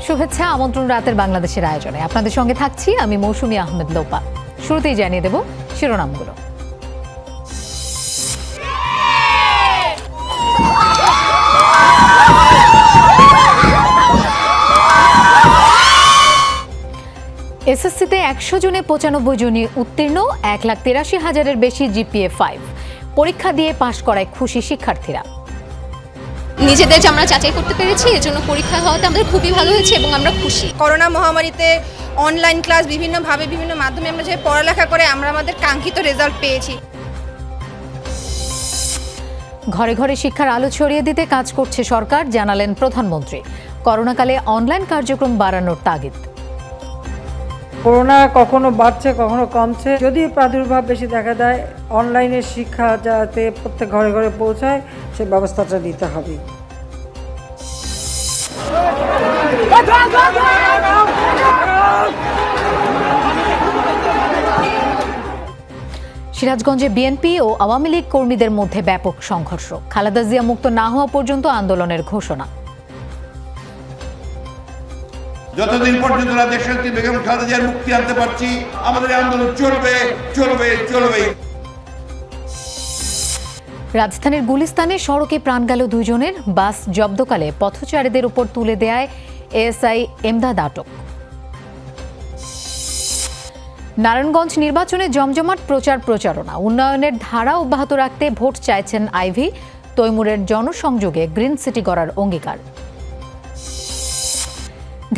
শুভেচ্ছা আমন্ত্রণ রাতের বাংলাদেশের আয়োজনে আপনাদের সঙ্গে থাকছি আমি মৌসুমী আহমেদ লোপা। শুরুতেই জানিয়ে দেব শিরোনামগুলো। এসএসসিতে 100 জনে 95 জনই উত্তীর্ণ, 1,83,000-এর বেশি জিপিএ 5। পরীক্ষা দিয়ে পাশ করায় খুশি শিক্ষার্থীরা। নিজেদের যে আমরা যাচাই করতে পেরেছি এজন্য পরীক্ষা হওয়াতে আমাদের খুবই ভালো হয়েছে এবং আমরা খুশি। করোনা মহামারীতে অনলাইন ক্লাস বিভিন্ন মাধ্যমে আমরা যে পড়ালেখা করে আমরা আমাদের কাঙ্ক্ষিত রেজাল্ট পেয়েছি। ঘরে ঘরে শিক্ষার আলো ছড়িয়ে দিতে কাজ করছে সরকার, জানালেন প্রধানমন্ত্রী। করোনাকালে অনলাইন কার্যক্রম বাড়ানোর তাগিদ। করোনা কখনো বাড়ছে কখনো কমছে, যদি প্রাদুর্ভাব বেশি দেখা দেয় অনলাইনে শিক্ষা যাতে প্রত্যেক ঘরে ঘরে পৌঁছায় সে ব্যবস্থাটা নিতে হবে। সিরাজগঞ্জে বিএনপি ও আওয়ামী লীগ কর্মীদের মধ্যে ব্যাপক সংঘর্ষ। খালেদা জিয়া মুক্ত না হওয়া পর্যন্ত আন্দোলনের ঘোষণা। যতদিন পর্যন্ত দেশনেত্রী বেগম খালেদা জিয়ার মুক্তি আনতে পারছি আমাদের আন্দোলন চলবে চলবে চলবে। রাজধানীর গুলিস্তানে সড়কে প্রাণ গেল 2 জনের। বাস জব্দকালে পথচারীদের উপর তুলে দেয় এএসআই এমদাদ আটক। নারায়ণগঞ্জ নির্বাচনে জমজমাট প্রচারণা। উন্নয়নের ধারা অব্যাহত রাখতে ভোট চাইছেন আইভি। তৈমুরের জনসংযোগে গ্রিন সিটি গড়ার অঙ্গীকার।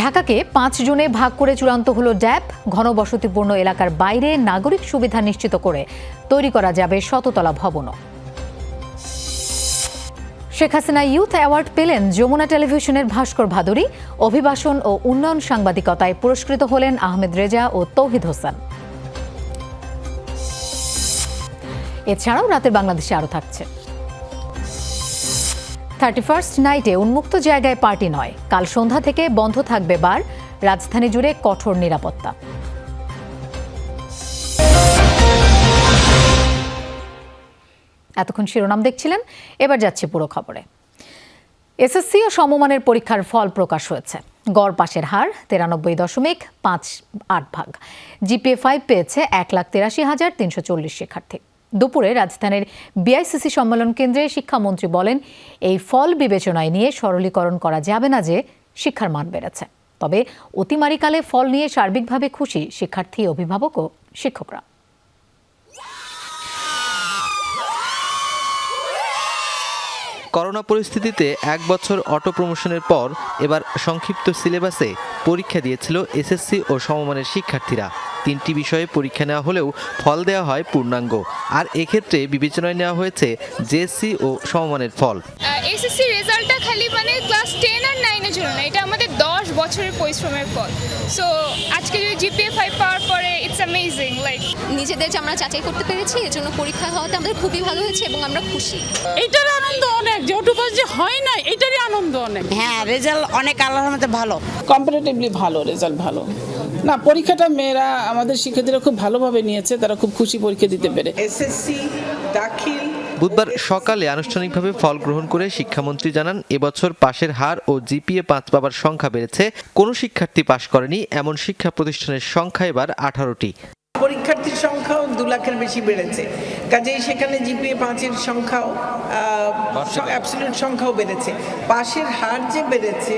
ঢাকাকে 5 জোনে ভাগ করে চূড়ান্ত হলো ড্যাব। ঘনবসতিপূর্ণ এলাকার বাইরে নাগরিক সুবিধা নিশ্চিত করে তৈরি করা যাবে 100তলা ভবনও। শেখ হাসিনা ইউথ অ্যাওয়ার্ড পেলেন যমুনা টেলিভিশনের ভাস্কর ভাদুরী। অভিবাসন ও উন্নয়ন সাংবাদিকতায় পুরস্কৃত হলেন আহমেদ রেজা ও তৌহিদ হোসেন। এছাড়াও রাতের বাংলাদেশে আরও থাকছে। 31st নাইটে উন্মুক্ত জায়গায় পার্টি নয়। কাল সন্ধ্যা থেকে বন্ধ থাকবে বার। রাজধানী জুড়ে কঠোর নিরাপত্তা। এতক্ষণ শিরোনাম দেখছিলেন, এবার যাচ্ছে পুরো খবরে। এসএসসি ও সমমানের পরীক্ষার ফল প্রকাশ হয়েছে। গড় পাশের হার 93.58%। জিপিএ 5 পেয়েছে 1,83,340 শিক্ষার্থী। দুপুরে রাজধানীর বিআইসিসি সম্মেলন কেন্দ্রে শিক্ষামন্ত্রী বলেন, এই ফল বিবেচনায় নিয়ে সরলীকরণ করা যাবে না যে শিক্ষার মান বেড়েছে। তবে অতিমারিকালে ফল নিয়ে সার্বিকভাবে খুশি শিক্ষার্থী, অভিভাবক ও শিক্ষকরা। করোনা পরিস্থিতিতে 1 বছর অটো প্রমোশনের পর এবার সংক্ষিপ্ত সিলেবাসে পরীক্ষা দিয়েছিল এসএসসি ও সমমানের শিক্ষার্থীরা। 3টি বিষয়ে পরীক্ষা নেওয়া হলেও ফল দেওয়া হয় পূর্ণাঙ্গ। আর এক্ষেত্রে বিবেচনায় নেওয়া হয়েছে জেএসসি ও সমমানের ফল। এসএসসি রেজাল্টটা খালি ক্লাস 10 আর 9 এর জন্য না, এটা আমাদের 10 বছরের পরিশ্রমের ফল। সো আজকে যদি জিপিএ 5 পাওয়ার পরে ইটস অ্যামেজিং। নিজেদের যে আমরা যাচাই করতে পেরেছি এজন্য পরীক্ষা হওয়াতে আমাদের খুবই ভালো হয়েছে এবং আমরা খুশি। এইটার আনন্দ অনেক, যে ওটুপাস যে হয় না এটারই আনন্দ অনেক। হ্যাঁ, রেজাল্ট অনেক আল্লাহর রহমতে ভালো, কম্পারেটিভলি ভালো, রেজাল্ট ভালো। না, পরীক্ষাটা মেয়েরা আমাদের শিক্ষার্থীরা খুব ভালোভাবে নিয়েছে, তারা খুব খুশি পরীক্ষা দিতে পেরে। এসএসসি দাখিল বুধবার সকালে আনুষ্ঠানিকভাবে ফল গ্রহণ করে শিক্ষামন্ত্রী জানান, এবছর পাশের হার ও জিপিএ 5 পাবার সংখ্যা বেড়েছে। কোনো শিক্ষার্থী পাশ করেনি এমন শিক্ষা প্রতিষ্ঠানের সংখ্যা এবার 18টি। পরীক্ষার্থীর সংখ্যাও 2 লাখের বেশি বেড়েছে, কাজেই সেখানে জিপিএ 5-এর সংখ্যাও অ্যাবসলিউট সংখ্যাও বেড়েছে। পাশের হার যে বেড়েছে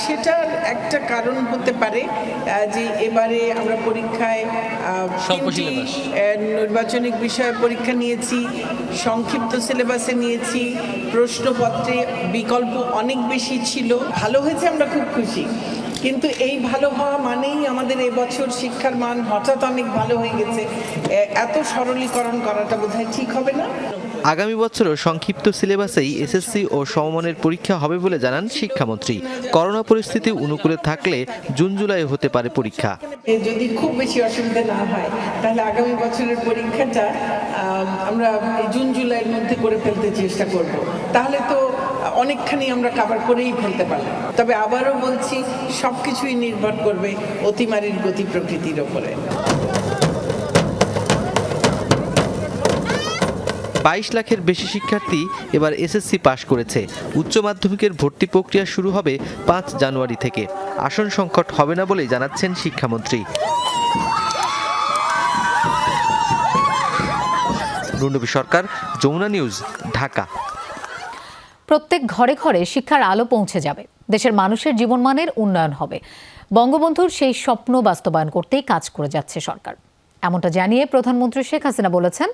সেটার একটা কারণ হতে পারে যে এবারে আমরা পরীক্ষায় 3টি নির্বাচনিক বিষয়ে পরীক্ষা নিয়েছি, সংক্ষিপ্ত সিলেবাসে নিয়েছি, প্রশ্নপত্রে বিকল্প অনেক বেশি ছিল। ভালো হয়েছে, আমরা খুব খুশি। কিন্তু এই ভালো হওয়া মানেই আমাদের এবছর শিক্ষার মান হঠাৎ অনেক ভালো হয়ে গেছে, এত সরলীকরণ করাটা বোধহয় ঠিক হবে না। আগামী বছরও সংক্ষিপ্ত সিলেবাসেই এসএসসি ও সমমানের পরীক্ষা হবে বলে জানান শিক্ষামন্ত্রী। করোনা পরিস্থিতি অনুকূলে থাকলে জুন জুলাই হতে পারে পরীক্ষা। যদি খুব বেশি অসুবিধা না হয় তাহলে আগামী বছরের পরীক্ষাটা আমরা জুন জুলাইয়ের মধ্যে করে ফেলতে চেষ্টা করব। তাহলে তো অনেকখানি আমরা কভার করেই ফেলতে পারব। তবে আবারও বলছি, সবকিছুই নির্ভর করবে অতিমারির গতি প্রকৃতির ওপরে। 22 লাখের বেশি শিক্ষার্থী এবার এসএসসি পাশ করেছে। উচ্চ মাধ্যমিকের ভর্তি প্রক্রিয়া শুরু হবে 5 জানুয়ারি থেকে। আসন সংকট হবে না বলেই জানাচ্ছেন শিক্ষামন্ত্রী। রুনবী সরকার, যমুনা নিউজ, ঢাকা। প্রত্যেক ঘরে ঘরে শিক্ষার আলো পৌঁছে যাবে, দেশের মানুষের জীবনমানের উন্নয়ন হবে। বঙ্গবন্ধুর সেই স্বপ্ন বাস্তবায়ন করতেই কাজ করে যাচ্ছে সরকার। এমনটা জানিয়ে প্রধানমন্ত্রী শেখ হাসিনা বলেছেন,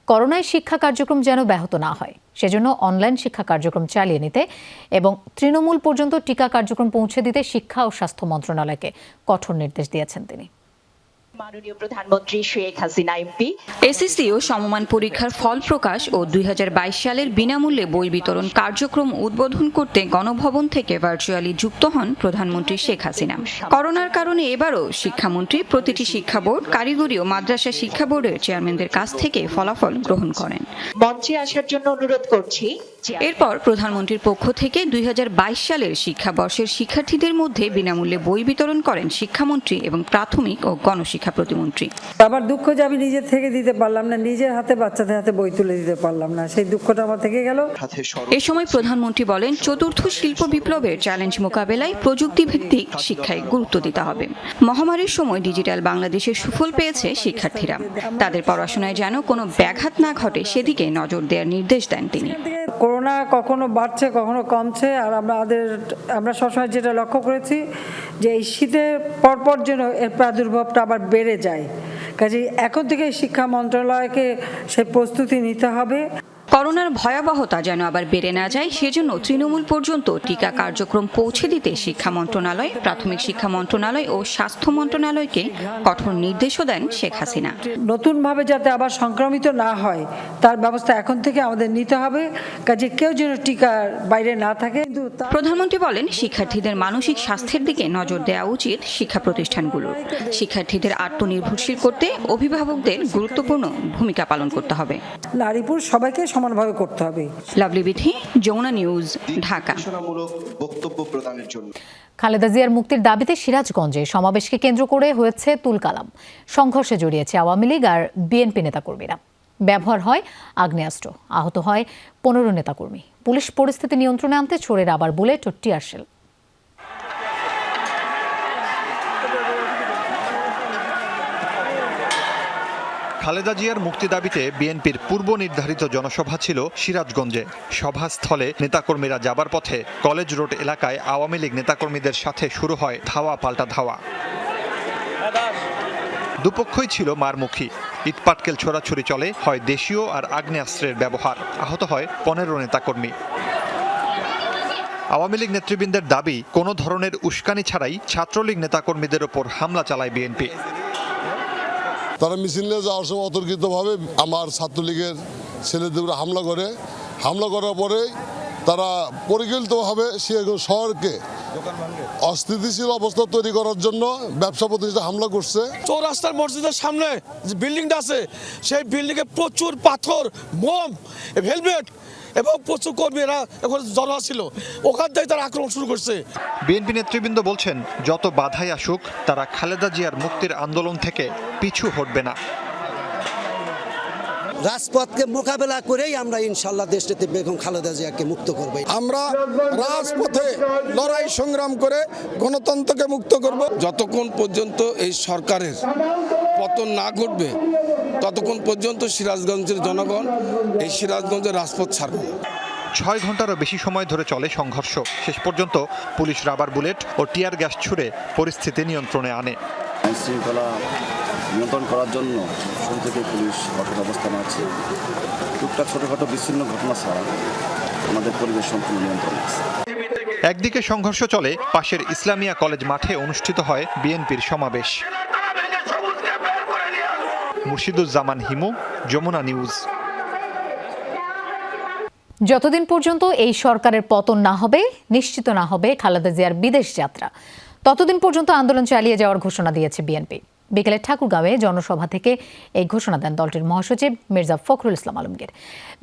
করোনায় শিক্ষা কার্যক্রম যেন ব্যাহত না হয়, সেজন্য অনলাইন শিক্ষা কার্যক্রম চালিয়ে নিতে এবং তৃণমূল পর্যন্ত টিকা কার্যক্রম পৌঁছে দিতে শিক্ষা ও স্বাস্থ্য মন্ত্রণালয়কে কঠোর নির্দেশ দিয়েছেন তিনি। মাননীয় প্রধানমন্ত্রী শেখ হাসিনা এমপি এসএসসি ও সমমান পরীক্ষার ফল প্রকাশ ও 2022 সালের বিনামূল্যে বই বিতরণ কার্যক্রম উদ্বোধন করতে গণভবন থেকে ভার্চুয়ালি যুক্ত হন প্রধানমন্ত্রী শেখ হাসিনা। করোনার কারণে এবারও শিক্ষামন্ত্রী প্রতিটি শিক্ষা বোর্ড, কারিগরি ও মাদ্রাসা শিক্ষা বোর্ডের চেয়ারম্যানদের কাছ থেকে ফলাফল গ্রহণ করেন। মঞ্চে আসার জন্য অনুরোধ করছি। এরপর প্রধানমন্ত্রীর পক্ষ থেকে 2022 সালের শিক্ষাবর্ষের শিক্ষার্থীদের মধ্যে বিনামূল্যে বই বিতরণ করেন শিক্ষামন্ত্রী এবং প্রাথমিক ও গণশিক্ষা প্রতিমন্ত্রী। আমার দুঃখ যে আমি নিজে থেকে দিতে পারলাম না, নিজের হাতে বাচ্চাদের হাতে বই তুলে দিতে পারলাম না, সেই দুঃখটা আমার থেকে গেল। এ সময় প্রধানমন্ত্রী বলেন, চতুর্থ শিল্প বিপ্লবের চ্যালেঞ্জ মোকাবেলায় প্রযুক্তি ভিত্তিক শিক্ষায় গুরুত্ব দিতে হবে। মহামারীর সময় ডিজিটাল বাংলাদেশের সুফল পেয়েছে শিক্ষার্থীরা। তাদের পড়াশোনায় যেন কোনো ব্যাঘাত না ঘটে সেদিকে নজর দেওয়ার নির্দেশ দেন তিনি। করোনা কখনো বাড়ছে কখনো কমছে, আর আমরা সবসময় যেটা লক্ষ্য করেছি যে এই শীতের পরপর যেন এর প্রাদুর্ভাবটা আবার বেড়ে যায়। কাজেই এখন থেকে শিক্ষা মন্ত্রণালয়কে সেই প্রস্তুতি নিতে হবে। করোনার ভয়াবহতা যেন আবার বেড়ে না যায় সেজন্য তৃণমূল পর্যন্ত টিকা কার্যক্রম পৌঁছে দিতে শিক্ষা মন্ত্রণালয়, প্রাথমিক শিক্ষা মন্ত্রণালয় ও স্বাস্থ্য মন্ত্রণালয়কে কঠোর নির্দেশও দেন শেখ হাসিনা। নতুনভাবে যাতে আবার সংক্রমিত না হয় তার ব্যবস্থা এখন থেকে আমাদের নিতে হবে, কাজে কেউ যেন টিকার বাইরে না থাকে। প্রধানমন্ত্রী বলেন, শিক্ষার্থীদের মানসিক স্বাস্থ্যের দিকে নজর দেওয়া উচিত শিক্ষা প্রতিষ্ঠানগুলোর। শিক্ষার্থীদের আত্মনির্ভরশীল করতে অভিভাবকদের গুরুত্বপূর্ণ ভূমিকা পালন করতে হবে। নারী পুরুষ সবাইকে সমানভাবে করতে হবে। লাভলি বিথি, যমুনা নিউজ, ঢাকা। বক্তব্য প্রদানের জন্য খালেদা জিয়ার মুক্তির দাবিতে সিরাজগঞ্জে সমাবেশকে কেন্দ্র করে হয়েছে তুলকালাম। সংঘর্ষে জড়িয়েছে আওয়ামী লীগ আর বিএনপি নেতাকর্মীরা। ব্যবহার হয় আগ্নেয়াস্ত্র, আহত হয় 15 নেতাকর্মী। পুলিশ পরিস্থিতি নিয়ন্ত্রণে আনতে ছোড়ে রাবার বুলেট ও টিয়ার শেল। খালেদা জিয়ার মুক্তি দাবিতে বিএনপির পূর্ব নির্ধারিত জনসভা ছিল সিরাজগঞ্জে। সভাস্থলে নেতাকর্মীরা যাবার পথে কলেজ রোড এলাকায় আওয়ামী লীগ নেতাকর্মীদের সাথে শুরু হয় ধাওয়া পাল্টা ধাওয়া। দুপক্ষই ছিল মারমুখী। ইটপাটকেল ছোড়াছুড়ি চলে, হয় দেশীয় আর আগ্নেয়াস্ত্রের ব্যবহার। আহত হয় 15 নেতাকর্মী। আওয়ামী লীগ নেতৃবৃন্দের দাবি, কোনো ধরনের উস্কানি ছাড়াই ছাত্রলীগ নেতাকর্মীদের ওপর হামলা চালায় বিএনপি। তারা মিছিলে যাওয়ার সময় অতর্কিতভাবে আমার ছাত্রলীগের ছেলেদের উপরে হামলা করার পরে তারা পরিকল্পিতভাবে শহরকে অস্থিতিশীল অবস্থা তৈরি করার জন্য ব্যবসা প্রতিষ্ঠানে হামলা করছে। চৌরাস্তার মসজিদের সামনে যে বিল্ডিংটা আছে সেই বিল্ডিংয়ে প্রচুর পাথর, বোম, হেলমেট এবং প্রচুর কর্মীরা এখন জড়ো ছিল, ওখান থেকে তারা আক্রমণ শুরু করছে। বিএনপি নেতৃবৃন্দ বলছেন, যত বাধাই আসুক তারা খালেদা জিয়ার মুক্তির আন্দোলন থেকে পিছু হটবে না। রাজপথকে মোকাবেলা করেই আমরা ইনশাল্লাহ দেশটাতে বেগম খালেদা জিয়াকে মুক্ত করব। আমরা রাজপথে লড়াই সংগ্রাম করে গণতন্ত্রকে মুক্ত করব। যতক্ষণ পর্যন্ত এই সরকারের পতন না ঘটবে ততক্ষণ পর্যন্ত সিরাজগঞ্জের জনগণ এই সিরাজগঞ্জের রাজপথ ছাড়বে না। 6 ঘন্টারও বেশি সময় ধরে চলে সংঘর্ষ। শেষ পর্যন্ত পুলিশ রাবার বুলেট ও টিয়ার গ্যাস ছুড়ে পরিস্থিতি নিয়ন্ত্রণে আনে। আইনশৃঙ্খলা নিয়ন্ত্রণ করার জন্য শুরু থেকে পুলিশ কঠোর অবস্থানে আছে। টুকটাক ছোটখাটো বিচ্ছিন্ন ঘটনা ছাড়া আমাদের পরিবেশ সম্পূর্ণ নিয়ন্ত্রণে আছে। একদিকে সংঘর্ষ চলে, পাশের ইসলামিয়া কলেজ মাঠে অনুষ্ঠিত হয় বিএনপির সমাবেশ। মুর্শিদুজ্জামান হিমু, যমুনা নিউজ। যতদিন পর্যন্ত এই সরকারের পতন না হবে, নিশ্চিত না হবে খালেদা জিয়ার বিদেশ যাত্রা, ততদিন পর্যন্ত আন্দোলন চালিয়ে যাওয়ার ঘোষণা দিয়েছে বিএনপি। বিকেলে ঠাকুরগাঁওয়ে জনসভা থেকে এই ঘোষণা দেন দলটির মহাসচিব মির্জা ফখরুল ইসলাম আলমগীর।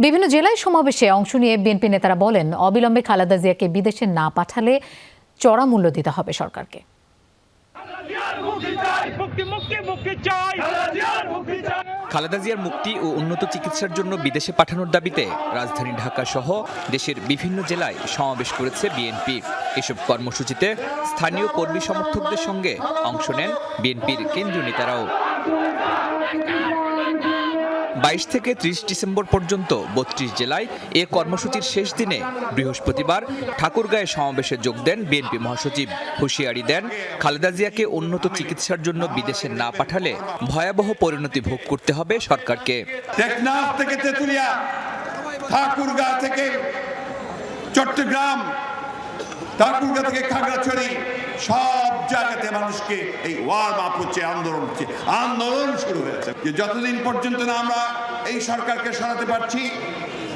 বিভিন্ন জেলায় সমাবেশে অংশ নিয়ে বিএনপি নেতারা বলেন, অবিলম্বে খালেদা জিয়াকে বিদেশে না পাঠালে চড়া মূল্য দিতে হবে সরকারকে। খালেদা জিয়ার মুক্তি ও উন্নত চিকিৎসার জন্য বিদেশে পাঠানোর দাবিতে রাজধানী ঢাকা সহ দেশের বিভিন্ন জেলায় সমাবেশ করেছে বিএনপি। এসব কর্মসূচিতে স্থানীয় কর্মী সমর্থকদের সঙ্গে অংশ নেন বিএনপির কেন্দ্রীয় নেতারাও। 22 থেকে 30 ডিসেম্বর পর্যন্ত 32 জেলায় এ কর্মসূচির শেষ দিনে বৃহস্পতিবার ঠাকুরগাঁয়ে সমাবেশে যোগ দেন বিএনপি মহাসচিব। হুঁশিয়ারি দেন, খালেদা জিয়াকে উন্নত চিকিৎসার জন্য বিদেশে না পাঠালে ভয়াবহ পরিণতি ভোগ করতে হবে সরকারকে। টেকনাফ থেকে তেঁতুলিয়া, ঠাকুরগাঁ থেকে চট্টগ্রাম, ঠাকুরগাঁ থেকে খাগড়াছড়ি, সব জায়গাতে মানুষকে এই ওয়ার্ম আপ হচ্ছে, আন্দোলন শুরু হয়েছে। যে যতদিন পর্যন্ত না আমরা এই সরকারকে সরাতে পারছি,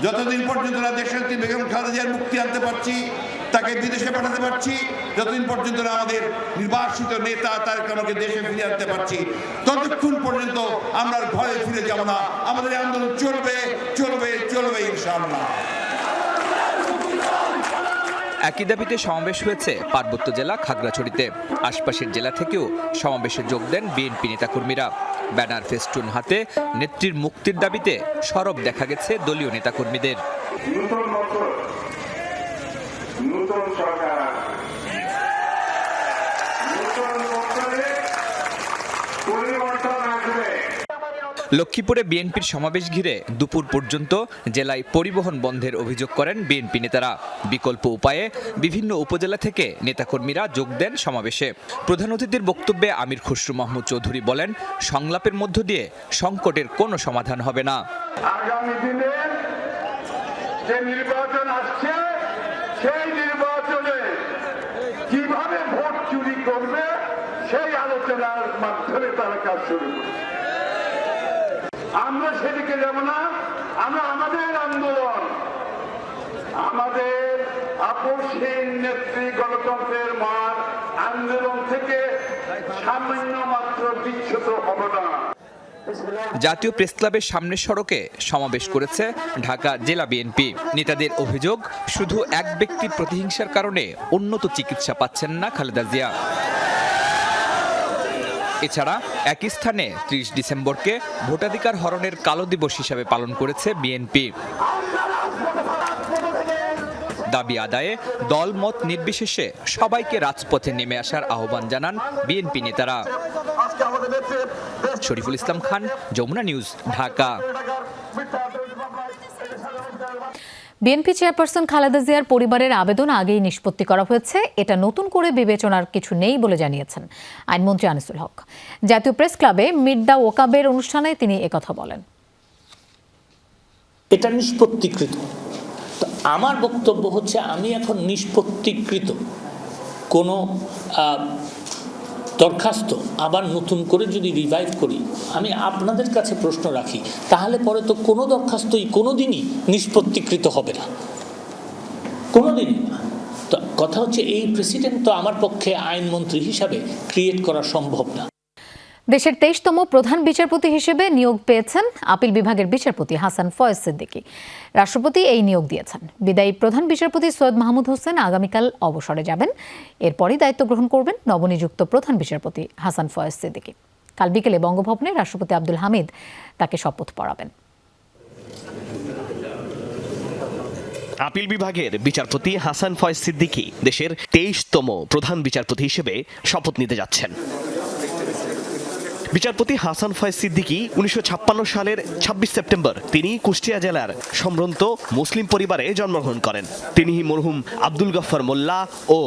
যতদিন পর্যন্ত না দেশনেত্রী বেগম খালেদা জিয়ার মুক্তি আনতে পারছি, তাকে বিদেশে পাঠাতে পারছি, যতদিন পর্যন্ত না আমাদের নির্বাচিত নেতা তারেক রহমানকে দেশে ফিরিয়ে আনতে পারছি, ততক্ষণ পর্যন্ত আমরা ভয়ে ফিরে যাব না। আমাদের আন্দোলন চলবে চলবে চলবে ইনশাআল্লাহ। একই দাবিতে সমাবেশ হয়েছে পার্বত্য জেলা খাগড়াছড়িতে। আশপাশের জেলা থেকেও সমাবেশে যোগ দেন বিএনপি নেতাকর্মীরা। ব্যানার ফেস্টুন হাতে নেত্রীর মুক্তির দাবিতে সরব দেখা গেছে দলীয় নেতাকর্মীদের। লক্ষ্মীপুরে বিএনপির সমাবেশ ঘিরে দুপুর পর্যন্ত জেলায় পরিবহন বন্ধের অভিযোগ করেন বিএনপি নেতারা। বিকল্প উপায়ে বিভিন্ন উপজেলা থেকে নেতাকর্মীরা যোগ দেন সমাবেশে। প্রধান অতিথির বক্তব্যে আমির খসরু মাহমুদ চৌধুরী বলেন, সংলাপের মধ্য দিয়ে সংকটের কোনো সমাধান হবে না। আগামী দিনে যে নির্বাচন আসছে, সেই নির্বাচনে কিভাবে ভোট চুরি করবে সেই আলোচনার মাধ্যমে তারা কাজ শুরু করবে। আমরা সেদিকে যাব না। আমরা আমাদের আন্দোলন, আমাদের আপসহীন নেত্রী গণতন্ত্রের মার আন্দোলন থেকে সামান্য মাত্র বিচ্যুত হব না। জাতীয় প্রেস ক্লাবের সামনের সড়কে সমাবেশ করেছে ঢাকা জেলা বিএনপি। নেতাদের অভিযোগ, শুধু এক ব্যক্তির প্রতিহিংসার কারণে উন্নত চিকিৎসা পাচ্ছেন না খালেদা জিয়া। এছাড়া একই স্থানে 30 ডিসেম্বরকে ভোটাধিকার হরণের কালো দিবস হিসাবে পালন করেছে বিএনপি। দাবি আদায়ে দল মত নির্বিশেষে সবাইকে রাজপথে নেমে আসার আহ্বান জানান বিএনপি নেতারা। শরীফুল ইসলাম খান, যমুনা নিউজ, ঢাকা। বিএনপি চেয়ারপারসন খালেদা জিয়ার পরিবারের আবেদন আগেই নিষ্পত্তি করা হয়েছে, এটা নতুন করে বিবেচনার কিছু নেই বলে জানিয়েছেন আইনমন্ত্রী আনিসুল হক। জাতীয় প্রেস ক্লাবে মিট দ্য ওকাবের অনুষ্ঠানে তিনি একথা বলেন। এটা নিষ্পত্তিকৃত। তো আমার বক্তব্য হচ্ছে, আমি এখন নিষ্পত্তিকৃত কোনো দরখাস্ত আবার নতুন করে যদি রিভাইভ করি, আমি আপনাদের কাছে প্রশ্ন রাখি, তাহলে পরে তো কোনো দরখাস্তই কোনোদিনই নিষ্পত্তিকৃত হবে না, কোনোদিনই না। তো কথা হচ্ছে, এই প্রেসিডেন্ট তো আমার পক্ষে আইনমন্ত্রী হিসাবে ক্রিয়েট করা সম্ভব না। দেশের 23তম প্রধান বিচারপতি হিসেবে নিয়োগ পেয়েছেন আপিল বিভাগের বিচারপতি হাসান ফয়েজ সিদ্দিকী। রাষ্ট্রপতি এই নিয়োগ দিয়েছেন। বিদায়ী প্রধান বিচারপতি সৈয়দ মাহমুদ হোসেন আগামীকাল অবসরে যাবেন। এরপরই দায়িত্ব গ্রহণ করবেন নবনিযুক্ত প্রধান বিচারপতি হাসান ফয়েজ সিদ্দিকী। কাল বিকেলে বঙ্গভবনে রাষ্ট্রপতি আব্দুল হামিদ তাকে শপথ পড়াবেন। আপিল বিভাগের বিচারপতি হাসান ফয়েজ সিদ্দিকী দেশের 23তম প্রধান বিচারপতি হিসেবে শপথ নিতে যাচ্ছেন। বিচারপতি হাসান ফয়েজ সিদ্দিকী 1956 সালের 26 সেপ্টেম্বর তিনি কুষ্টিয়া জেলার সম্ভ্রান্ত মুসলিম পরিবারে জন্মগ্রহণ করেন। তিনি মরহুম আব্দুল গফফার মোল্লা ও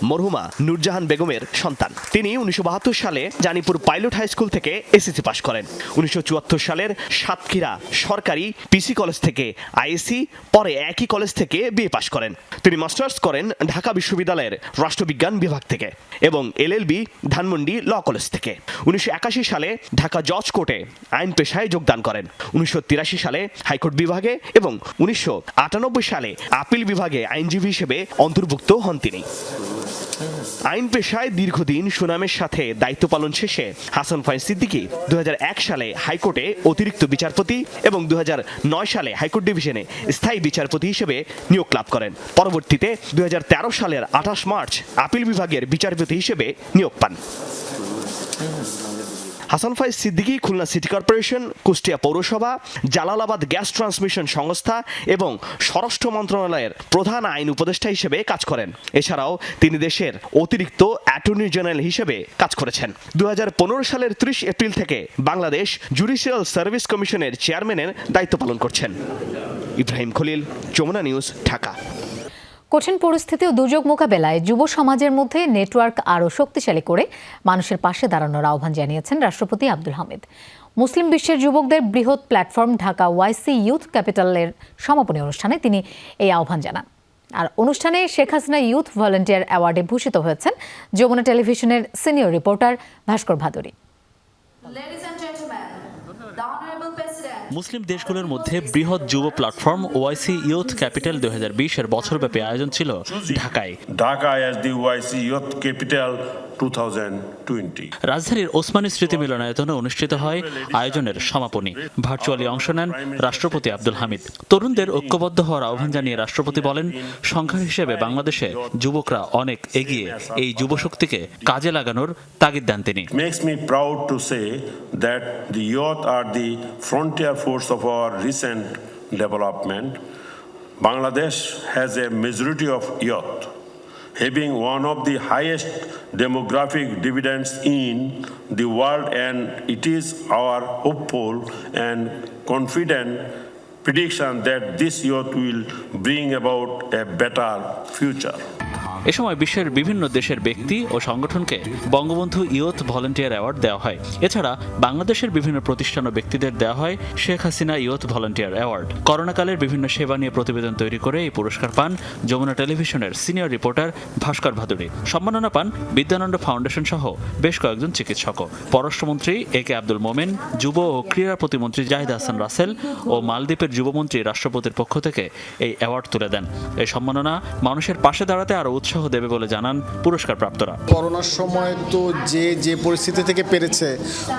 মরহুমা নূরজাহান বেগমের সন্তান। তিনি 1972 সালে জানিপুর পাইলট হাই স্কুল থেকে এসএসসি পাশ করেন। 1974 সালের সাতক্ষীরা সরকারি পিসি কলেজ থেকে আইএসসি, পরে একই কলেজ থেকে বিএ পাশ করেন। তিনি মাস্টার্স করেন ঢাকা বিশ্ববিদ্যালয়ের রাষ্ট্রবিজ্ঞান বিভাগ থেকে এবং এলএলবি ধানমন্ডি ল কলেজ থেকে। 1981 সালে ঢাকা জজ কোর্টে আইন পেশায় যোগদান করেন। 1983 সালে হাইকোর্ট বিভাগে এবং 1998 সালে আপিল বিভাগে আইনজীবী হিসেবে অন্তর্ভুক্ত হন তিনি। আইন পেশায় দীর্ঘদিন সুনামের সাথে দায়িত্ব পালন শেষে হাসান ফয়েজ সিদ্দিকী 2001 সালে হাইকোর্টে অতিরিক্ত বিচারপতি এবং 2009 সালে হাইকোর্ট ডিভিশনে স্থায়ী বিচারপতি হিসেবে নিয়োগ লাভ করেন। পরবর্তীতে 2013 সালের 28 মার্চ আপিল বিভাগের বিচারপতি হিসেবে নিয়োগ পান। হাসান ফাইজ সিদ্দিকী খুলনা সিটি কর্পোরেশন, কুষ্টিয়া পৌরসভা, জালালাবাদ গ্যাস ট্রান্সমিশন সংস্থা এবং স্বরাষ্ট্র মন্ত্রণালয়ের প্রধান আইন উপদেষ্টা হিসেবে কাজ করেন। এছাড়াও তিনি দেশের অতিরিক্ত অ্যাটর্নি জেনারেল হিসেবে কাজ করেছেন। 2015 সালের 30 এপ্রিল থেকে বাংলাদেশ জুডিশিয়াল সার্ভিস কমিশনের চেয়ারম্যানের দায়িত্ব পালন করছেন। ইব্রাহিম খলিল, যমুনা নিউজ, ঢাকা। কঠিন পরিস্থিতি ও দুর্যোগ মোকাবেলায় যুব সমাজের মধ্যে নেটওয়ার্ক আরও শক্তিশালী করে মানুষের পাশে দাঁড়ানোর আহ্বান জানিয়েছেন রাষ্ট্রপতি আব্দুল হামিদ। মুসলিম বিশ্বের যুবকদের বৃহৎ প্ল্যাটফর্ম ঢাকা ওয়াইসি ইউথ ক্যাপিটালের সমাপনী অনুষ্ঠানে তিনি এই আহ্বান জানান। আর অনুষ্ঠানে শেখ হাসিনা ইউথ ভলান্টিয়ার অ্যাওয়ার্ডে ভূষিত হয়েছেন যমুনা টেলিভিশনের সিনিয়র রিপোর্টার ভাস্কর ভাদুরী। মুসলিম দেশগুলোর মধ্যে বৃহৎ যুব প্ল্যাটফর্ম ওয়াইসি ইউথ ক্যাপিটাল 2020-এর বছরব্যাপী আয়োজন ছিল ঢাকায়। Dhaka as the Owaisi youth capital 2020। রাজধানীর ওসমানী স্মৃতি মিলনায়তনে অনুষ্ঠিত হয় আয়োজনের সমাপনী। ভার্চুয়ালি অংশ নেন রাষ্ট্রপতি আব্দুল হামিদ। তরুণদের ঐক্যবদ্ধ হওয়ার আহ্বান জানিয়ে রাষ্ট্রপতি বলেন, সংখ্যা হিসেবে বাংলাদেশে যুবকরা অনেক এগিয়ে। এই যুবশক্তিকে কাজে লাগানোর তাগিদ দেন তিনি। Makes me proud to say that the youth are the frontier force of our recent development. Bangladesh has a majority of youth, having one of the highest demographic dividends in the world, and it is our hopeful and confident prediction that this youth will bring about a better future. এ সময় বিশ্বের বিভিন্ন দেশের ব্যক্তি ও সংগঠনকে Bangabandhu youth volunteer award দেওয়া হয়। এছাড়া বাংলাদেশের বিভিন্ন প্রতিষ্ঠান ও ব্যক্তিদের দেওয়া হয় Sheikh Hasina youth volunteer award. করোনাকালের বিভিন্ন সেবা নিয়ে প্রতিবেদন তৈরি করে এই পুরস্কার পান যমুনা টেলিভিশনের সিনিয়র রিপোর্টার ভাস্কর ভাদুরী। সম্মাননা পান বিদ্যানন্দ ফাউন্ডেশন সহ বেশ কয়েকজন চিকিৎসকও। পররাষ্ট্রমন্ত্রী AK আব্দুল মোমেন, যুব ও ক্রীড়া প্রতিমন্ত্রী জাহিদ হাসান রাসেল ও মালদ্বীপের যুবমন্ত্রী রাষ্ট্রপতির পক্ষ থেকে এই অ্যাওয়ার্ড তুলে দেন। এই সম্মাননা মানুষের পাশে দাঁড়াতে আরও উৎসাহ দেবে বলে জানান পুরস্কার প্রাপ্তরা। করোনার সময় তো যে পরিস্থিতি থেকে পেরেছে,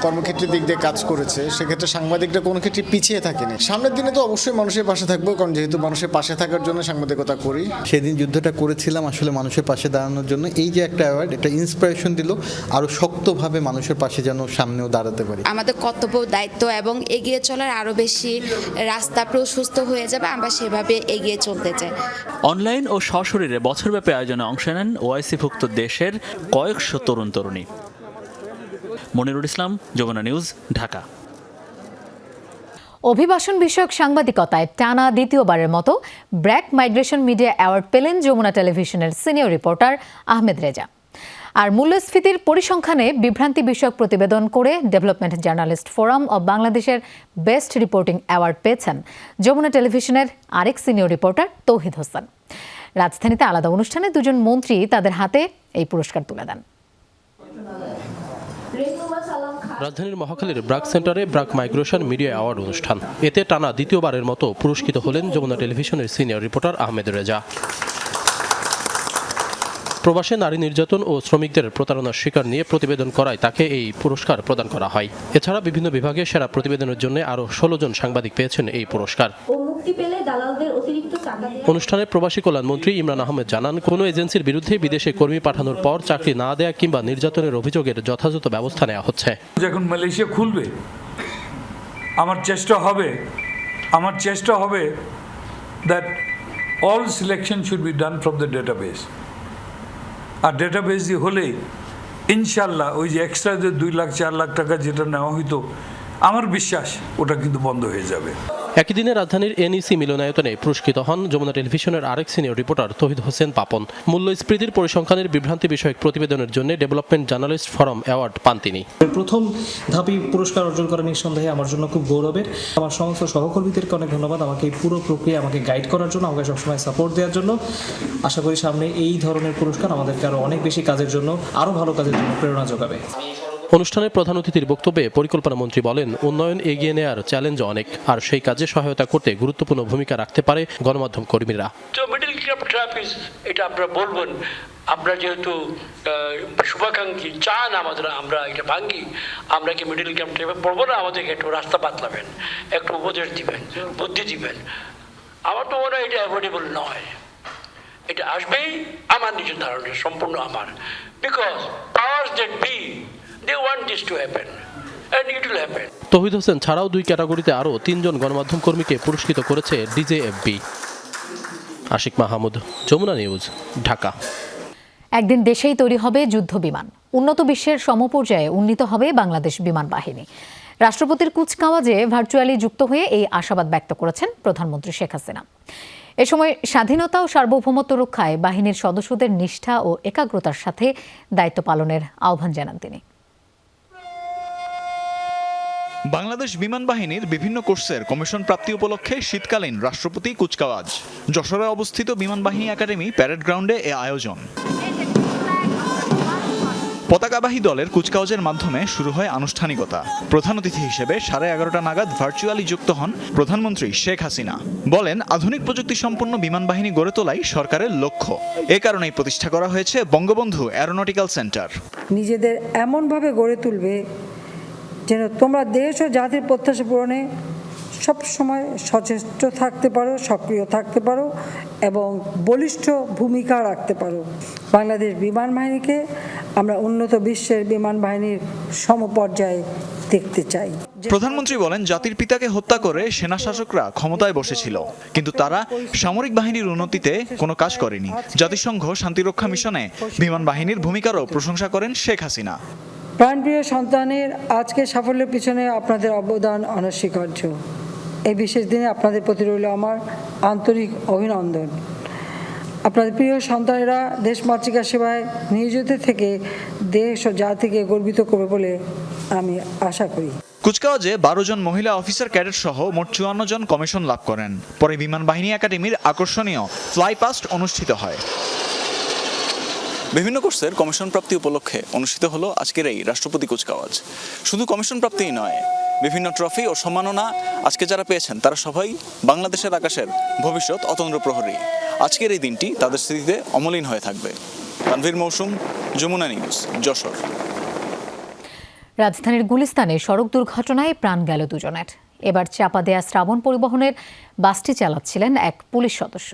কর্মক্ষেত্রের দিক দিয়ে কাজ করেছে, সেক্ষেত্রে সাংবাদিকরা কোনো ক্ষেত্রে পিছিয়ে থাকেনি। সামনের দিনে তো অবশ্যই মানুষের পাশে থাকবো, কারণ যেহেতু মানুষের পাশে থাকার জন্য সাংবাদিকতা করি। সেদিন যুদ্ধটা করেছিলাম আসলে মানুষের পাশে দাঁড়ানোর জন্য। এই যে একটা অ্যাওয়ার্ড, একটা ইন্সপিরেশন দিল আরও শক্তভাবে মানুষের পাশে যেন সামনেও দাঁড়াতে পারি। আমাদের কর্তব্য, দায়িত্ব এবং এগিয়ে চলার আরও বেশি রাস্তা প্রশস্ত হয়ে যাবে, আমরা সেভাবে এগিয়ে চলতে চাই। অনলাইন ও সশরীরে বছরব্যাপী আয়োজনে অংশ নেন ওআইসি-ভুক্ত দেশের কয়েকশো তরুণ তরুণী। মনিরুল ইসলাম, যমুনা নিউজ, ঢাকা। অভিবাসন বিষয়ক সাংবাদিকতায় টানা দ্বিতীয়বারের মতো ব্র্যাক মাইগ্রেশন মিডিয়া অ্যাওয়ার্ড পেলেন যমুনা টেলিভিশনের সিনিয়র রিপোর্টার আহমেদ রেজা। আর মূল্যস্ফীতির পরিসংখ্যানে বিভ্রান্তি বিষয়ক প্রতিবেদন করে ডেভেলপমেন্ট জার্নালিস্ট ফোরাম অব বাংলাদেশের বেস্ট রিপোর্টিং অ্যাওয়ার্ড পেয়েছেন যমুনা টেলিভিশনের আরেক সিনিয়র রিপোর্টার তৌহিদ হোসেন। রাজধানীতে আলাদা অনুষ্ঠানে দুজন মন্ত্রী তাদের হাতে এই পুরস্কার তুলে দেন। রাজধানীর মহাখালীর ব্রাক সেন্টারে ব্রাক মাইগ্রেশন মিডিয়া অ্যাওয়ার্ড অনুষ্ঠান। এতে টানা দ্বিতীয়বারের মতো পুরস্কৃত হলেন যমুনা টেলিভিশনের সিনিয়র রিপোর্টার আহমেদ রেজা। প্রবাসে নারী নির্যাতন ও শ্রমিকদের প্রতারণার শিকার নিয়ে প্রতিবেদন করায় তাকে এই পুরস্কার প্রদান করা হয়। এছাড়া বিভিন্ন বিভাগে সেরা প্রতিবেদনের জন্য আরও 16 জন সাংবাদিক পেয়েছেন এই পুরস্কার। অনুষ্ঠানে প্রবাসী কল্যাণ মন্ত্রী ইমরান আহমেদ জানান, কোনো এজেন্সির বিরুদ্ধে বিদেশে কর্মী পাঠানোর পর চাকরি না দেয়া কিংবা নির্যাতনের অভিযোগের যথাযথ ব্যবস্থা নেওয়া হচ্ছে। যখন মালয়েশিয়া খুলবে, আমার চেষ্টা হবে that all selection should be done from the database. আর ডেটাবেস দিয়ে হলে ইনশাল্লাহ ওই যে এক্সট্রা যে 2 লাখ 4 লাখ টাকা যেটা নেওয়া হইতো, আমার বিশ্বাস ওটা কিন্তু বন্ধ হয়ে যাবে। একই দিনে রাজধানীর NEC মিলনায়তনে পুরস্কৃত হন যমুনা টেলিভিশনের আরেক সিনিয়র রিপোর্টার তৌহিদ হোসেন পাপন। মূল্যস্ফীতির পরিসংখ্যানের বিভ্রান্তি বিষয়ক প্রতিবেদনের জন্য ডেভেলপমেন্ট জার্নালিস্ট ফোরাম অ্যাওয়ার্ড পান তিনি। প্রথম ধাপই পুরস্কার অর্জন করা নিঃসন্দেহে আমার জন্য খুব গৌরবের। আমার সমস্ত সহকর্মীদেরকে অনেক ধন্যবাদ আমাকে এই পুরো প্রক্রিয়া আমাকে গাইড করার জন্য, আমাকে সবসময় সাপোর্ট দেওয়ার জন্য। আশা করি সামনে এই ধরনের পুরস্কার আমাদেরকে আরও অনেক বেশি কাজের জন্য, আরও ভালো কাজের জন্য প্রেরণা যোগাবে। অনুষ্ঠানের প্রধান অতিথির বক্তব্যে পরিকল্পনা মন্ত্রী বলেন, উন্নয়ন এগিয়ে নেওয়ার চ্যালেঞ্জ অনেক, আর সেই কাজে সহায়তা করতে গুরুত্বপূর্ণ ভূমিকা রাখতে পারে গণমাধ্যম কর্মীরা। মিডল ক্লাস এটা আপনারা বলবেন, আমরা যেহেতু শুভাকাঙ্ক্ষী চান আমরা এটা ভাঙ্গি, আমরা কি মিডল ক্লাস ট্র্যাপে পড়বো না? আমাদেরকে একটু রাস্তা বাতলাবেন, একটু উপদেশ দিবেন, বুদ্ধি দিবেন। আমার তো মনে হয় এটা অ্যাভয়েডেবল নয়, এটা আসবেই। আমার নিজের ধারণা সম্পূর্ণ আমার, because powers that be they want this to happen, and it will happen. Tauhid Hossain ছাড়াও 2 ক্যাটাগরিতে আরও 3 জন গণমাধ্যম কর্মীকে পুরস্কৃত করেছে ডিজেএফবি। আশিক মাহমুদ, যমুনা নিউজ, ঢাকা। একদিন দেশেই তৈরি হবে যুদ্ধ বিমান, উন্নত বিশ্বের সমপর্যায়ে উন্নীত হবে বাংলাদেশ বিমান বাহিনী। রাষ্ট্রপতির কুচকাওয়াজে ভার্চুয়ালি যুক্ত হয়ে এই আশাবাদ ব্যক্ত করেছেন প্রধানমন্ত্রী শেখ হাসিনা। এ সময় স্বাধীনতা ও সার্বভৌমত্ব রক্ষায় বাহিনীর সদস্যদের নিষ্ঠা ও একাগ্রতার সাথে দায়িত্ব পালনের আহ্বান জানান তিনি। বাংলাদেশ বিমান বাহিনীর বিভিন্ন কোর্সের কমিশন প্রাপ্তি উপলক্ষে শীতকালীন রাষ্ট্রপতি কুচকাওয়াজ। যশোরে অবস্থিত বিমান বাহিনী একাডেমি প্যারেড গ্রাউন্ডে এ আয়োজন। পতাকাবাহী দলের কুচকাওয়াজের মাধ্যমে শুরু হয় আনুষ্ঠানিকতা। প্রধান অতিথি হিসেবে 11:30 নাগাদ ভার্চুয়ালি যুক্ত হন প্রধানমন্ত্রী শেখ হাসিনা। বলেন, আধুনিক প্রযুক্তি সম্পন্ন বিমান বাহিনী গড়ে তোলাই সরকারের লক্ষ্য। এ কারণেই প্রতিষ্ঠা করা হয়েছে বঙ্গবন্ধু অ্যারোনটিক্যাল সেন্টার। নিজেদের এমনভাবে গড়ে তুলবে যেন তোমরা দেশ ও জাতির প্রত্যাশা পূরণে সবসময় সচেষ্ট থাকতে পারো, সক্রিয় থাকতে পারো এবং বলিষ্ঠ ভূমিকা রাখতে পারো। বাংলাদেশ বিমান বাহিনীকে আমরা উন্নত বিশ্বের বিমান বাহিনীর সমপর্যায়ে দেখতে চাই। প্রধানমন্ত্রী বলেন, জাতির পিতাকে হত্যা করে সেনা শাসকরা ক্ষমতায় বসেছিল, কিন্তু তারা সামরিক বাহিনীর উন্নতিতে কোনো কাজ করেনি। জাতিসংঘ শান্তিরক্ষা মিশনে বিমান বাহিনীর ভূমিকারও প্রশংসা করেন শেখ হাসিনা। প্রাণপ্রিয় সন্তানের আজকে সাফল্যের পিছনে আপনাদের অবদান অনস্বীকার্য। এই বিশেষ দিনে আপনাদের প্রতি রইল আমার আন্তরিক অভিনন্দন। আপনাদের প্রিয় সন্তানেরা দেশ মাতৃকা সেবায় নিয়োজিত থেকে দেশ ও জাতিকে গর্বিত করবে বলে আমি আশা করি। কুচকাওয়াজে 12 জন মহিলা অফিসার ক্যাডেট সহ মোট 54 জন কমিশন লাভ করেন। পরে বিমান বাহিনী একাডেমির আকর্ষণীয় ফ্লাই পাস্ট অনুষ্ঠিত হয়। বিভিন্ন কোর্সের কমিশন প্রাপ্তি উপলক্ষে অনুষ্ঠিত হলো আজকের এই রাষ্ট্রপতি কুচকাওয়াজ। শুধু কমিশন প্রাপ্তিই নয়, বিভিন্ন ট্রফি ও সম্মাননা আজকে যারা পেয়েছেন তারা সবাই বাংলাদেশের আকাশের ভবিষ্যৎ অতন্দ্র প্রহরী। আজকের এই দিনটি তাদের স্মৃতিতে অমলিন হয়ে থাকবে। তানভীর মৌসুম, যমুনা নিউজ, যশোর। রাজধানীর গুলিস্তানে সড়ক দুর্ঘটনায় প্রাণ গেল 2 জনের। এবার চাপা দেয়া শ্রাবণ পরিবহনের বাসটি চালাচ্ছিলেন এক পুলিশ সদস্য।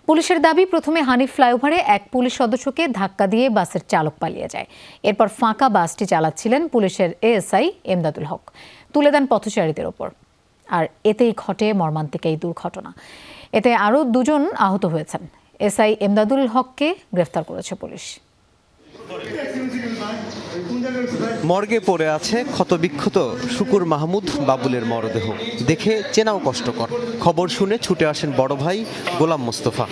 পুলিশের দাবি, প্রথমে হানিফ ফ্লাইওভারে এক পুলিশ সদস্যকে ধাক্কা দিয়ে বাসের চালক পালিয়ে যায়। এরপর ফাঁকা বাসটি চালাচ্ছিলেন পুলিশের এএসআই এমদাদুল হক, তুলে দেন পথচারীদের ওপর। আর এতেই ঘটে মর্মান্তিক এই দুর্ঘটনা। এতে আরও 2 জন আহত হয়েছেন। এসআই এমদাদুল হককে গ্রেফতার করেছে পুলিশ। মর্গে পড়ে আছে ক্ষতবিক্ষত শুকুর মাহমুদ বাবুলের মরদেহ। দেখে চেনাও কষ্টকর। খবর শুনে ছুটে আসেন বড় ভাই গোলাম মোস্তফা।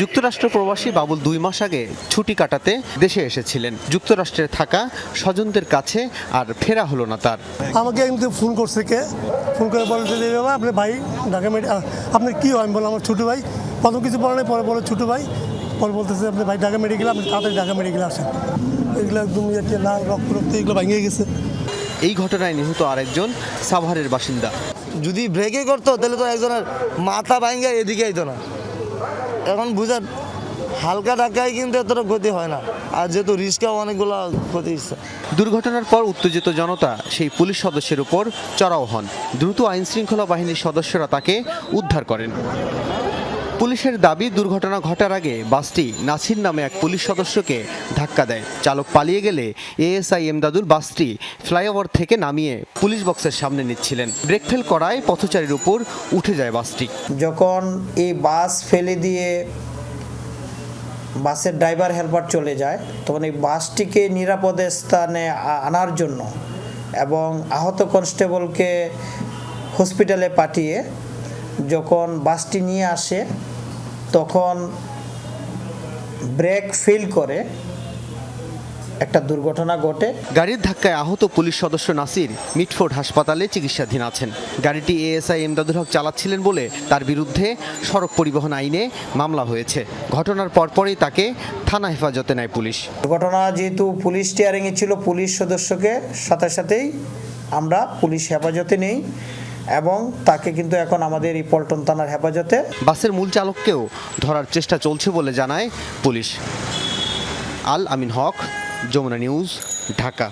যুক্তরাষ্ট্র প্রবাসী বাবুল 2 মাস আগে ছুটি কাটাতে দেশে এসেছিলেন। যুক্তরাষ্ট্রে থাকা স্বজনদের কাছে আর ফেরা হলো না তার। আমাকে কিন্তু ফোন করছে, ফোন করে বলছে যে বাবা আপনার ভাই ঢাকা আপনার কী হয়? আমি বললাম আমার ছোটো ভাই। প্রথম কিছু বলে নাই, পরে বলে ছোটো ভাই। পরে বলতেছে আপনার ভাই ঢাকা মেডিকেল, আপনি তাড়াতাড়ি ঢাকা মেডিকেল আসেন। এগুলো একদম লাল রক্ত এগুলো ভেঙে গেছে। এই ঘটনায় নিহত আরেকজন সাভারের বাসিন্দা। যদি ব্রেকে করতো তাহলে তো একজনের মাথা ভাঙে এদিকে আইতো না। এখন বুঝার হালকা ধাক্কায় কিন্তু এতটা ক্ষতি হয় না, আর যেহেতু রিস্কেও অনেকগুলো ক্ষতি হচ্ছে। দুর্ঘটনার পর উত্তেজিত জনতা সেই পুলিশ সদস্যের উপর চড়াও হন। দ্রুত আইন শৃঙ্খলা বাহিনীর সদস্যরা তাকে উদ্ধার করেন। পুলিশের দাবি, দুর্ঘটনা ঘটার আগে বাসটি নাসির নামে এক পুলিশ সদস্যকে ধাক্কা দেয়। চালক পালিয়ে গেলে এএসআই এমদাদুল বাসটি ফ্লাইওভার থেকে নামিয়ে পুলিশ বক্সের সামনে নিচ্ছিলেন। ব্রেক ফেল করায় পথচারীর উপর উঠে যায় বাসটি। যখন এই বাস ফেলে দিয়ে বাসের ড্রাইভার হেল্পার চলে যায়, তখন এই বাসটিকে নিরাপদে স্থানে আনার জন্য এবং আহত কনস্টেবলকে হসপিটালে পাঠিয়ে যখন বাসটি নিয়ে আসে তখন ব্রেক ফেল করে একটা দুর্ঘটনা ঘটে। গাড়ির ধাক্কায় আহত পুলিশ সদস্য নাসির মিটফোর্ড হাসপাতালে চিকিৎসাধীন আছেন। গাড়িটি এএসআই এমদাদুল হক চালাচ্ছিলেন বলে তার বিরুদ্ধে সড়ক পরিবহন আইনে মামলা হয়েছে। ঘটনার পরপরই তাকে থানা হেফাজতে নেয় পুলিশ। ঘটনা যেহেতু পুলিশ স্টিয়ারিংয়ে ছিল, পুলিশ সদস্যকে সাথে সাথেই আমরা পুলিশ হেফাজতে নেই এবং তাকে কিন্তু এখন আমাদের এই পল্টন থানার হেফাজতে। বাসের মূল চালককেও ধরার চেষ্টা চলছে বলে জানায় পুলিশ। আল আমিন হক, যমুনা নিউজ, ঢাকা।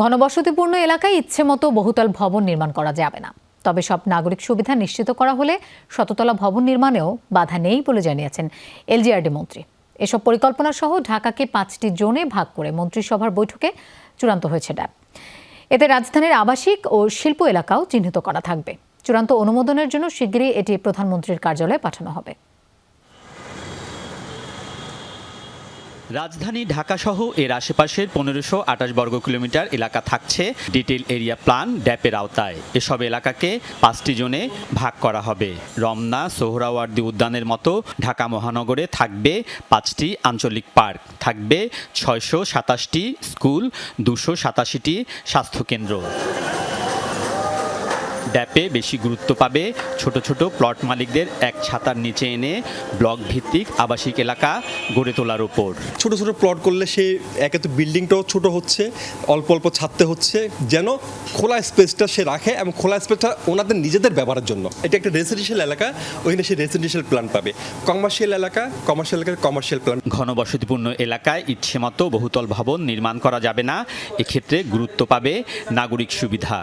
ঘনবসতিপূর্ণ এলাকায় ইচ্ছেমতো বহুতল ভবন নির্মাণ করা যাবে না। তবে সব নাগরিক সুবিধা নিশ্চিত করা হলে শততলা ভবন নির্মাণেও বাধা নেই বলে জানিয়েছেন এলজিআরডি মন্ত্রী। এসব পরিকল্পনা সহ ঢাকাকে 5টি জোনে ভাগ করে মন্ত্রিসভার বৈঠকে চূড়ান্ত হয়েছে ড্যাব। এতে রাজধানীর আবাসিক ও শিল্প এলাকাও চিহ্নিত করা থাকবে। চূড়ান্ত অনুমোদনের জন্য শিগগিরই এটি প্রধানমন্ত্রীর কার্যালয়ে পাঠানো হবে। রাজধানী ঢাকাসহ এর আশেপাশের 1528 বর্গ কিলোমিটার এলাকা থাকছে ডিটেইল এরিয়া প্ল্যান ড্যাপের আওতায়। এসব এলাকাকে 5টি জোনে ভাগ করা হবে। রমনা, সোহরাওয়ার্দী উদ্যানের মতো ঢাকা মহানগরে থাকবে 5টি আঞ্চলিক পার্ক, থাকবে 627টি স্কুল, 287টি স্বাস্থ্যকেন্দ্র। ড্যাপে বেশি গুরুত্ব পাবে ছোট ছোট প্লট মালিকদের এক ছাতার নিচে এনে ব্লক ভিত্তিক আবাসিক এলাকা গড়ে তোলার উপর। ছোট ছোট প্লট করলে সে একে তো বিল্ডিংটাও ছোট হচ্ছে, অল্প অল্প ছাড়তে হচ্ছে, যেন খোলা স্পেসটা সে রাখে এবং খোলা স্পেসটা ওনাদের নিজেদের ব্যবহারের জন্য। এটা একটা রেসিডেন্সিয়াল এলাকা, ওইখানে সে রেসিডেন্সিয়াল প্ল্যান পাবে। কমার্শিয়াল এলাকার কমার্শিয়াল প্ল্যান। ঘনবসতিপূর্ণ এলাকায় ইচ্ছেমতো বহুতল ভবন নির্মাণ করা যাবে না। এক্ষেত্রে গুরুত্ব পাবে নাগরিক সুবিধা।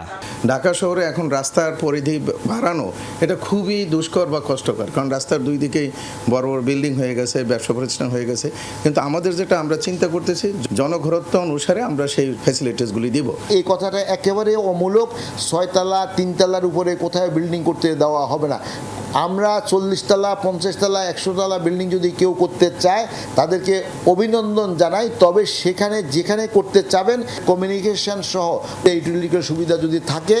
ঢাকা শহরে এখন রাস্তার পরিধি বাড়ানো এটা খুবই দুষ্কর বা কষ্টকর, কারণ রাস্তার দুই দিকেই বড় বড় বিল্ডিং হয়ে গেছে, ব্যবসা প্রতিষ্ঠান হয়ে গেছে। কিন্তু আমাদের যেটা আমরা চিন্তা করতেছি, জনঘনত্ব অনুসারে আমরা সেই ফ্যাসিলিটিসগুলি দিব। এই কথাটা একেবারে অমূলক। 6 তলা 3 তলার উপরে কোথায় বিল্ডিং করতে দেওয়া হবে না। আমরা 40 তলা 50 তলা 100 তলা বিল্ডিং যদি কেউ করতে চায় তাদেরকে অভিনন্দন জানাই, তবে সেখানে যেখানে করতে চাবেন কমিউনিকেশন সহ ইউটিলিটির সুবিধা যদি থাকে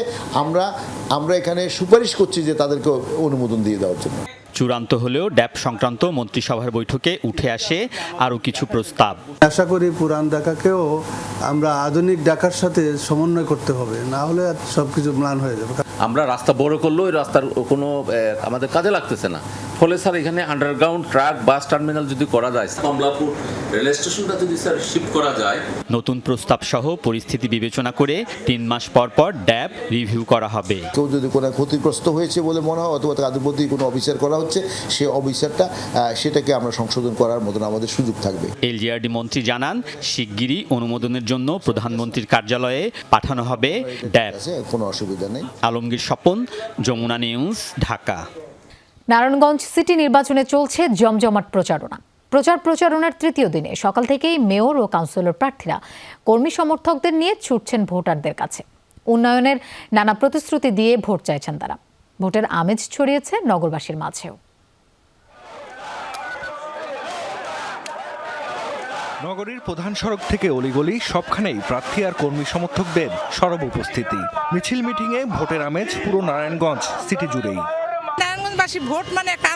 আমরা এখানে সুপারিশ করছি যে তাদেরকে অনুমোদন দিয়ে দেওয়ার জন্য। চূড়ান্ত হলেও ড্যাপ সংক্রান্ত মন্ত্রিসভার বৈঠকে উঠে আসে আরও কিছু প্রস্তাব। আশা করি পুরান ঢাকাকেও আমরা আধুনিক ঢাকার সাথে সমন্বয় করতে হবে, না হলে সবকিছু ম্লান হয়ে যাবে। আমরা রাস্তা বড় করলেও ওই রাস্তার কোনো আমাদের কাজে লাগতেছে না। ফলে স্যার এখানে আন্ডারগ্রাউন্ড ট্রাক বাস টার্মিনাল যদি করা যায়, কমলাপুর রেল স্টেশনটা যদি স্যার শিফট করা যায়। নতুন প্রস্তাব সহ পরিস্থিতি বিবেচনা করে 3 মাস পর পর ড্যাপ রিভিউ করা হবে। কেউ যদি কোনো ক্ষতিগ্রস্ত হয়েছে বলে মনে হয় অথবা তাদের প্রতি কোনো অবিচার করা হচ্ছে, সে অবিচারটা সেটাকে আমরা সংশোধন করার মতন আমাদের সুযোগ থাকবে। এলজিআরডি মন্ত্রী জানান, শিগগিরই অনুমোদনের জন্য প্রধানমন্ত্রীর কার্যালয়ে পাঠানো হবে ড্যাপ। কোনো অসুবিধা নেই। আলমগীর স্বপন, যমুনা নিউজ, ঢাকা। নারায়ণগঞ্জ সিটি নির্বাচনে চলছে জমজমাট প্রচারণার তৃতীয় দিনে সকাল থেকেই মেয়র ও কাউন্সিলর প্রার্থীরা কর্মী সমর্থকদের নিয়ে ছুটছেন ভোটারদের কাছে। উন্নয়নের নানা প্রতিশ্রুতি দিয়ে ভোট চাইছেন তারা। ভোটের আমেজ ছড়িয়েছে নগরবাসীর মাঝেও। নগরীর প্রধান সড়ক থেকে অলিগলি সবখানেই প্রার্থী আর কর্মী সমর্থকদের সরব উপস্থিতি। মিছিল মিটিংয়ে ভোটের আমেজ পুরো নারায়ণগঞ্জ সিটি জুড়েই। নারায়ণগঞ্জবাসী ভোট মানে একটা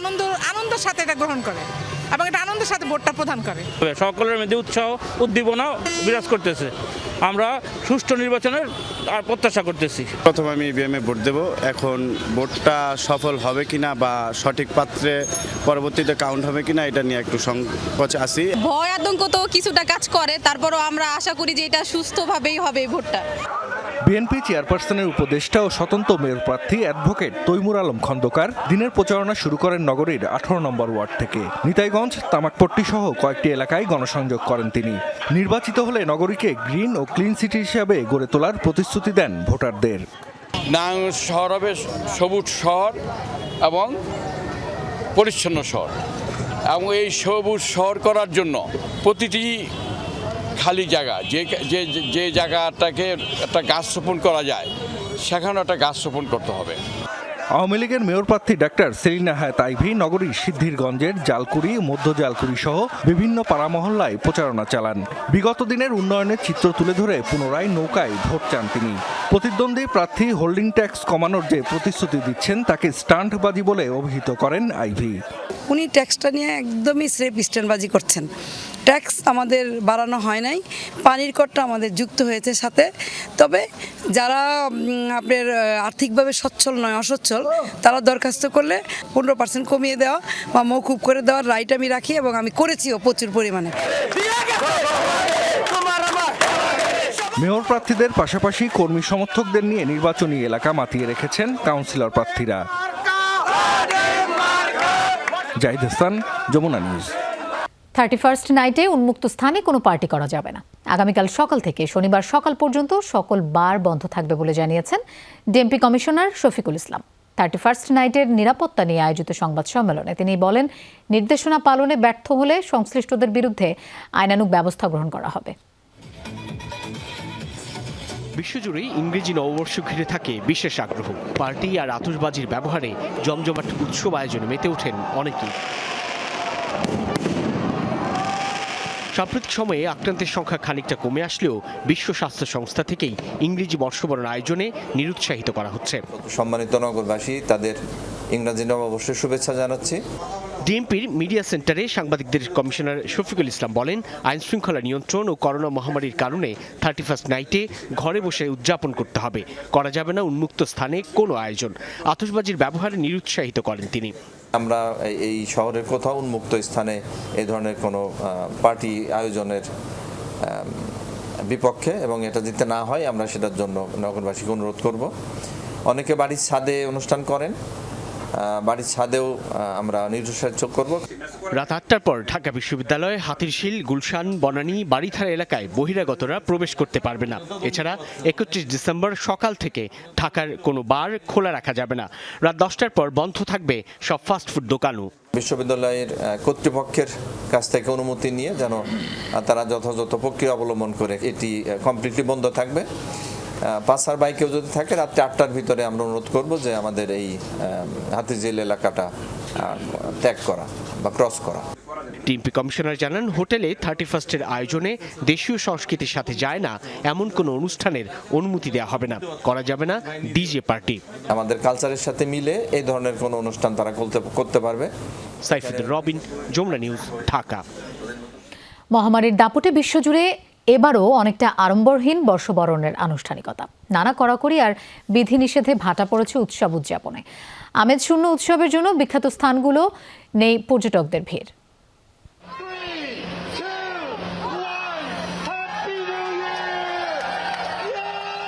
আনন্দের সাথে এটা গ্রহণ করে এবং এটা আনন্দের সাথে ভোটটা প্রদান করে। সকলের মধ্যে উৎসাহ উদ্দীপনা বিরাজ করতেছে। আমরা সুষ্ঠু নির্বাচনের প্রত্যাশা করতেছি। প্রথমে আমি ইভিএমে ভোট দেব। এখন ভোটটা সফল হবে কিনা বা সঠিক পাত্রে পরবর্তীতে কাউন্ট হবে কিনা এটা নিয়ে একটু সংকোচে আছি। ভয় আতঙ্ক তো কিছুটা কাজ করে, তারপরও আমরা আশা করি যে এটা সুস্থভাবেই হবে ভোটটা। বিএনপি চেয়ারপারসনের উপদেষ্টা ও স্বতন্ত্র মেয়র প্রার্থী অ্যাডভোকেট তৈমুর আলম খন্দকার দিনের প্রচারণা শুরু করেন নগরীর 18 নম্বর ওয়ার্ড থেকে। নিতাইগঞ্জ, তামাকপট্টি সহ কয়েকটি এলাকায় গণসংযোগ করেন তিনি। নির্বাচিত হলে নগরীকে গ্রিন ও ক্লিন সিটি হিসাবে গড়ে তোলার প্রতিশ্রুতি দেন ভোটারদের। নারায়ণগঞ্জ শহর হবে সবুজ শহর এবং পরিচ্ছন্ন শহর, এবং এই সবুজ শহর করার জন্য প্রতিটি খালি জায়গা যে জায়গাটাকে একটা গাছ রোপণ করা যায় সেখানে একটা গাছ রোপণ করতে হবে। আওয়ামী লীগের মেয়র প্রার্থী ডাক্তার সেলিনা হায়াত আইভি নগরীর সিদ্ধিরগঞ্জের জালকুড়ি, মধ্য জালকুড়ি সহ বিভিন্ন পাড়া মহল্লায় প্রচারণা চালান। বিগত দিনের উন্নয়নের চিত্র তুলে ধরে পুনরায় নৌকায় ভোট চান তিনি। প্রতিদ্বন্দ্বী প্রার্থী হোল্ডিং ট্যাক্স কমানোর যে প্রতিশ্রুতি দিচ্ছেন তাকে স্টান্টবাজি বলে অভিহিত করেন আইভি। উনি ট্যাক্সটা নিয়ে একদমই স্রেফ স্ট্যান্টবাজি করছেন। ট্যাক্স আমাদের বাড়ানো হয় নাই, পানির করটা আমাদের যুক্ত হয়েছে সাথে। তবে যারা আপনার আর্থিকভাবে সচ্ছল নয়, অসচ্ছল, তারা দরখাস্ত করলে 15% কমিয়ে দেওয়া বা মওকুফ করে দেওয়ার রাইট আমি রাখি এবং আমি করেছিও প্রচুর পরিমাণে। মেয়র প্রার্থীদের পাশাপাশি কর্মী সমর্থকদের নিয়ে নির্বাচনী এলাকা মাতিয়ে রেখেছেন কাউন্সিলর প্রার্থীরা। জাহিদ হাসান, যমুনা নিউজ। 31st নাইটে উন্মুক্ত স্থানে কোনো পার্টি করা যাবে না। আগামীকাল সকাল থেকে শনিবার সকাল পর্যন্ত সকল বার বন্ধ থাকবে বলে জানিয়েছেন DMP commissioner Shafiqul Islam. 31st নাইটের নিরাপত্তা নিয়ে আয়োজিত সংবাদ সম্মেলনে তিনি বলেন, নির্দেশনা পালনে ব্যর্থ হলে সংশ্লিষ্টদের বিরুদ্ধে আইনানুগ ব্যবস্থা গ্রহণ করা হবে। বিশ্বজুড়েই ইংরেজি নববর্ষ ঘিরে থাকে বিশেষ আগ্রহ। পার্টি আর আতশবাজির ব্যবহারে জমজমাট উৎসব আয়োজনে মেতে ওঠেন অনেকেই। সাম্প্রতিক সময়ে আক্রান্তের সংখ্যা খানিকটা কমে আসলেও বিশ্ব স্বাস্থ্য সংস্থা থেকেই ইংরেজি বর্ষবরণ আয়োজনে নিরুৎসাহিত করা হচ্ছে। সম্মানিত নগরবাসী, তাদের ইংরেজি নববর্ষের শুভেচ্ছা জানাচ্ছি। ডিএমপির মিডিয়া সেন্টারে সাংবাদিকদের কমিশনার শফিকুল ইসলাম বলেন, আইন শৃঙ্খলা নিয়ন্ত্রণ ও করোনা মহামারীর কারণে 31st নাইটে ঘরে বসে উদযাপন করতে হবে, করা যাবে না উন্মুক্ত স্থানে কোনো আয়োজন। আতশবাজির ব্যবহারে নিরুৎসাহিত করেন তিনি। আমরা এই শহরের কোথাও উন্মুক্ত স্থানে এই ধরনের কোনো পার্টি আয়োজনের বিপক্ষে, এবং এটা যাতে না হয় আমরা সেটার জন্য নগরবাসীকে অনুরোধ করব। অনেকে বাড়ির ছাদে অনুষ্ঠান করেন, বাড়ির ছাদেও আমরা নিরুৎসাহিত করব। রাত 8টার পর ঢাকা বিশ্ববিদ্যালয়ে হাতিরশিল, গুলশান, বনানী, বাড়িধারা এলাকায় বহিরাগতরা প্রবেশ করতে পারবে না। এছাড়া 31 ডিসেম্বর সকাল থেকে ঢাকার কোনো বার খোলা রাখা যাবে না। রাত 10টার পর বন্ধ থাকবে সব ফাস্টফুড দোকানও। বিশ্ববিদ্যালয়ের কর্তৃপক্ষের কাছ থেকে অনুমতি নিয়ে যেন তারা যথাযথ প্রক্রিয়া অবলম্বন করে এটি কমপ্লিটলি বন্ধ থাকবে। পাসার বাইকেও যদি থাকে রাত্রে 8টার ভিতরে আমরা অনুরোধ করব যে আমাদের এই হাতিরঝিল এলাকাটা ত্যাগ করা বা ক্রস করা। ডিএমপি কমিশনার জানান, হোটেলে 31স্টের আয়োজনে দেশীয় সংস্কৃতির সাথে যায় না এমন কোনো অনুষ্ঠানের অনুমতি দেওয়া হবে না, করা যাবে না ডিজে পার্টি। আমাদের কালচারের সাথে মিলে এই ধরনের কোনো অনুষ্ঠান তারা করতে পারবে। সাইফুদ্দিন রবিন, যমুনা নিউজ, ঢাকা। মহামারীর দাপটে বিশ্বজুড়ে এবারও অনেকটা আড়ম্বরহীন বর্ষবরণের আনুষ্ঠানিকতা। নানা কড়াকড়ি আর বিধিনিষেধে ভাটা পড়েছে উৎসব উদযাপনে। আমেজশূন্য উৎসবের জন্য বিখ্যাত স্থানগুলো নেই পর্যটকদের ভিড়।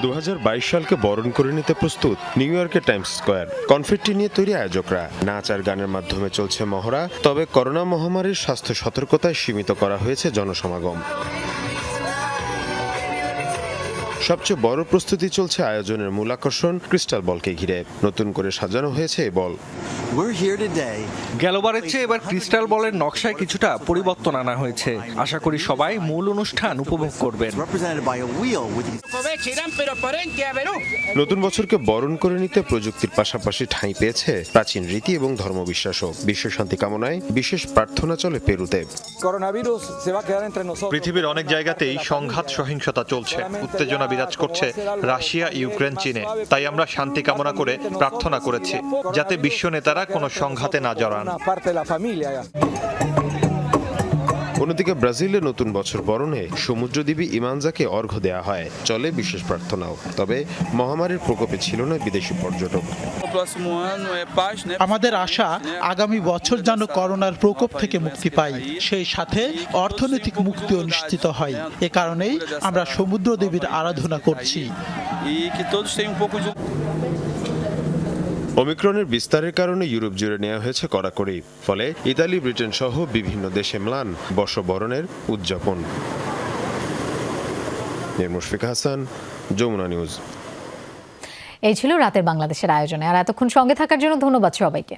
2022 সালকে বরণ করে নিতে প্রস্তুত নিউ ইয়র্কের টাইমস স্কয়ার। কনফেট্টি নিয়ে তৈরি আয়োজকরা, নাচ আর গানের মাধ্যমে চলছে মহড়া। তবে করোনা মহামারীর স্বাস্থ্য সতর্কতায় সীমিত করা হয়েছে জনসমাগম। সবচেয়ে বড় প্রস্তুতি চলছে আয়োজনের মূল আকর্ষণ ক্রিস্টাল বলকে ঘিরে। নতুন করে সাজানো হয়েছে এই বল। গেলবারের চেয়ে এবার ক্রিস্টাল বলের নকশায় কিছুটা পরিবর্তন আনা হয়েছে। আশা করি সবাই মূল অনুষ্ঠান উপভোগ করবেন। নতুন বছরকে বরণ করে নিতে প্রযুক্তির পাশাপাশি ঠাঁই পেয়েছে প্রাচীন রীতি এবং ধর্মবিশ্বাসও। বিশ্ব শান্তি কামনায় বিশেষ প্রার্থনা চলে পেরুতে। পৃথিবীর অনেক জায়গাতেই সংঘাত, সহিংসতা চলছে, উত্তেজনা বিরাজ করছে রাশিয়া, ইউক্রেন, চীনে। তাই আমরা শান্তি কামনা করে প্রার্থনা করেছি যাতে বিশ্ব নেতারা কোনো সংঘাতে না জড়ান। অন্যদিকে ব্রাজিলে নতুন বছর বরণে সমুদ্রদেবী ইমানজাকে অর্ঘ্য দেয়া হয়, চলে বিশেষ প্রার্থনাও। তবে মহামারীর প্রকোপে ছিল না বিদেশি পর্যটক। আমাদের আশা আগামী বছর যেন করোনার প্রকোপ থেকে মুক্তি পাই, সেই সাথে অর্থনৈতিক মুক্তিও নিশ্চিত হয়। এ কারণেই আমরা সমুদ্র দেবীর আরাধনা করছি। ওমিক্রনের বিস্তারের কারণে ইউরোপ জুড়ে নেওয়া হয়েছে কড়াকড়ি। ফলে ইতালি, ব্রিটেন সহ বিভিন্ন দেশে ম্লান বর্ষবরণের উদযাপন। মুশফিকা হাসান, যমুনা নিউজ। এই ছিল রাতের বাংলাদেশের আয়োজনে। আর এতক্ষণ সঙ্গে থাকার জন্য ধন্যবাদ সবাইকে।